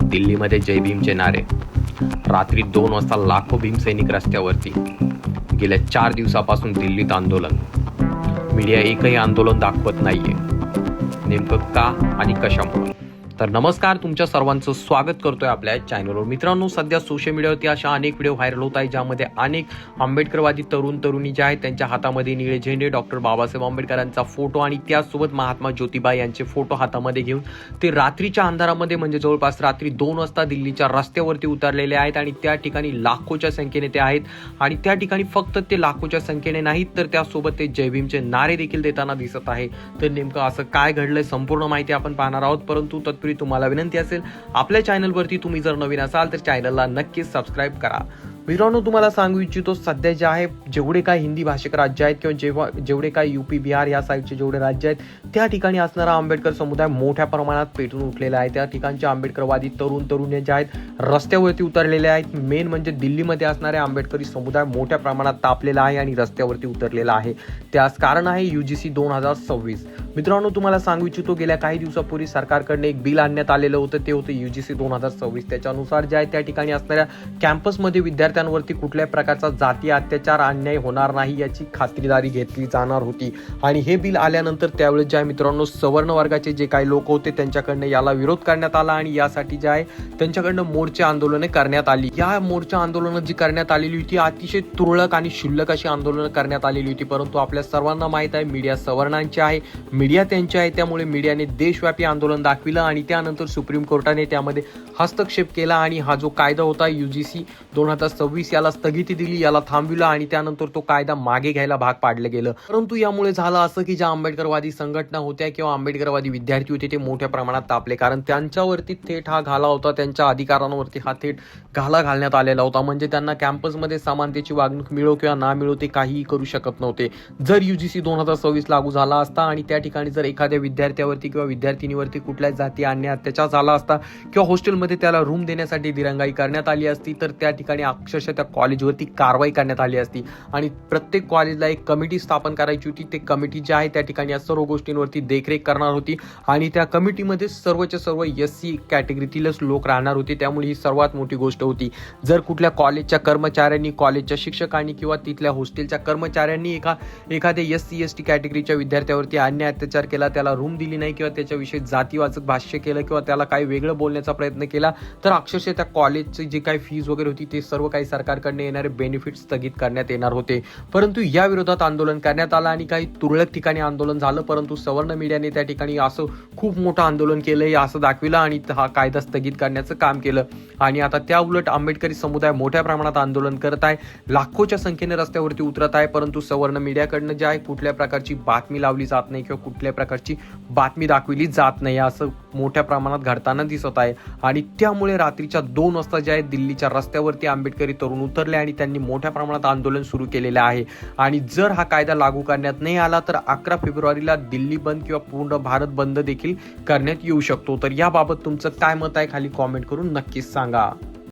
दिल्लीमध्ये जय भीमचे नारे. रात्री 2 वाजता लाखो भीमसैनिक रस्त्यावरती. गेल्या 4 दिवसापासून दिल्लीत आंदोलन. मीडिया एकही आंदोलन दाखवत नाहीये. नेमकं का आणि कशामुळे? तर नमस्कार, तुमच्या सर्वांचं स्वागत करतोय आपल्या चॅनलवर. मित्रांनो, सध्या सोशल मीडियावरती अशा अनेक व्हिडिओ व्हायरल होत आहेत ज्यामध्ये अनेक आंबेडकरवादी तरुणी जे आहेत त्यांच्या हातामध्ये निळे झेंडे, डॉक्टर बाबासाहेब आंबेडकरांचा फोटो आणि त्याचसोबत महात्मा ज्योतिबा यांचे फोटो हातामध्ये घेऊन ते रात्रीच्या अंधारामध्ये म्हणजे जवळपास रात्री 2 वाजता दिल्लीच्या रस्त्यावरती उतरलेले आहेत आणि त्या ठिकाणी लाखोच्या संख्येने ते आहेत. आणि त्या ठिकाणी फक्त ते लाखोच्या संख्येने नाहीत तर त्यासोबत ते जय भीमचे नारे देखील देताना दिसत आहे. तर नेमकं असं काय घडलंय संपूर्ण माहिती आपण पाहणार आहोत. परंतु तुम्हाला विनंती असेल, आपल्या चॅनलवरती तुम्ही जर नवीन असाल तर चॅनलला नक्कीच सबस्क्राईब करा. मित्रांनो, तुम्हाला सांगू इच्छितो, सध्या जे आहे जेवढे काही हिंदी भाषिक राज्य आहेत किंवा जेवढे काही यूपी बिहार या साईडचे जेवढे राज्य आहेत त्या ठिकाणी असणारा आंबेडकर समुदाय मोठ्या प्रमाणात पेटून उठलेला आहे. त्या ठिकाणचे आंबेडकरवादी तरुणी जे आहेत रस्त्यावरती उतरलेले आहेत. मेन म्हणजे दिल्लीमध्ये असणारे आंबेडकरी समुदाय मोठ्या प्रमाणात तापलेला आहे आणि रस्त्यावरती उतरलेला आहे. त्यास कारण आहे UGC 2026. मित्रांनो, तुम्हाला सांगू इच्छितो, गेल्या काही दिवसापूर्वी सरकारकडनं एक बिल आणण्यात आलेलं होतं. ते होतं UGC 2026. त्याच्यानुसार जे आहे त्या ठिकाणी असणाऱ्या कॅम्पसमध्ये विद्यार्थ्यांवरती कुठल्याही प्रकारचा जातीय अत्याचार अन्याय होणार नाही याची खात्रीदारी घेतली जाणार होती. आणि हे बिल आल्यानंतर त्यावेळेस जे आहे मित्रांनो, सवर्ण वर्गाचे जे काही लोक होते त्यांच्याकडनं याला विरोध करण्यात आला आणि यासाठी जे आहे त्यांच्याकडनं मोर्चे आंदोलने करण्यात आली. या मोर्चा आंदोलनं जी करण्यात आलेली होती अतिशय तुरळक आणि क्षुल्लक अशी आंदोलनं करण्यात आलेली होती. परंतु आपल्या सर्वांना माहित आहे, मीडिया सवर्णांची आहे, मीडिया त्यांची आहे. त्यामुळे मीडियाने देशव्यापी आंदोलन दाखविलं आणि त्यानंतर सुप्रीम कोर्टाने त्यामध्ये हस्तक्षेप केला आणि हा जो कायदा होता UGC 2026 याला स्थगिती दिली, याला थांबविलं आणि त्यानंतर तो कायदा मागे घ्यायला भाग पाडलं गेलं. परंतु यामुळे झालं असं की ज्या आंबेडकरवादी संघटना होत्या किंवा आंबेडकरवादी विद्यार्थी होते ते मोठ्या प्रमाणात तापले, कारण त्यांच्यावरती थेट हा घाला होता, त्यांच्या अधिकारांवरती हा थेट घाला घालण्यात आलेला होता. म्हणजे त्यांना कॅम्पसमध्ये समानतेची वागणूक मिळो किंवा ना मिळो ते काहीही करू शकत नव्हते. जर UGC 2026 लागू झाला असता आणि त्या ठिकाणी जर एखाद्या विद्यार्थ्यावरती किंवा विद्यार्थिनीवरती कुठल्याच जाती अन्याय अत्याचार झाला असता किंवा हॉस्टेलमध्ये त्याला रूम देण्यासाठी दिरंगाई करण्यात आली असती तर त्या ठिकाणी अक्षरशः त्या कॉलेजवरती कारवाई करण्यात आली असती आणि प्रत्येक कॉलेजला एक कमिटी स्थापन करायची होती. ते कमिटी जी आहे त्या ठिकाणी या सर्व गोष्टींवरती देखरेख करणार होती आणि त्या कमिटीमध्ये सर्वच्या सर्व SC कॅटेगरीतीलच लोक राहणार होते. त्यामुळे ही सर्वात मोठी गोष्ट होती. जर कुठल्या कॉलेजच्या कर्मचाऱ्यांनी, कॉलेजच्या शिक्षकांनी किंवा तिथल्या हॉस्टेलच्या कर्मचाऱ्यांनी एखाद्या SC ST कॅटेगरीच्या विद्यार्थ्यावरती अन्याय अत्याचार केला, त्याला रूम दिली नाही किंवा त्याच्याविषयी जातीवाचक भाष्य केलं किंवा त्याला काही वेगळं बोलण्याचा प्रयत्न केला तर अक्षरशः त्या कॉलेजची जी काही फीज वगैरे होती ते सर्व काही सरकारकडून येणारे बेनिफिट स्थगित करण्यात येणार होते. परंतु या विरोधात आंदोलन करण्यात आलं आणि काही तुरळक ठिकाणी आंदोलन झालं. परंतु सवर्ण मीडियाने त्या ठिकाणी असं खूप मोठं आंदोलन केलंय असं दाखविलं आणि हा कायदा स्थगित करण्याचं काम केलं. आणि आता त्या उलट आंबेडकरी समुदाय मोठ्या प्रमाणात आंदोलन करत आहे, लाखोच्या संख्येने रस्त्यावरती उतरत आहे. परंतु सवर्ण मीडियाकडनं जे आहे कुठल्या प्रकारची बातमी लावली जात नाही किंवा कुठल्या प्रकारची बातमी दाखविली जात नाही असं मोठ्या प्रमाणात घडताना दिसत आहे. आणि त्यामुळे रात्रीच्या 2 वाजता जे आहे दिल्लीच्या रस्त्यावरती आंबेडकरी तरुण उतरले आणि त्यांनी मोठ्या प्रमाणात आंदोलन सुरू केलेले आहे. आणि जर हा कायदा लागू करण्यात नाही आला तर 11 फेब्रुवारीला दिल्ली बंद किंवा पूर्ण भारत बंद देखील करण्यात येऊ शकतो. तर याबाबत तुमचं काय मत आहे खाली कॉमेंट करून नक्कीच सांगा.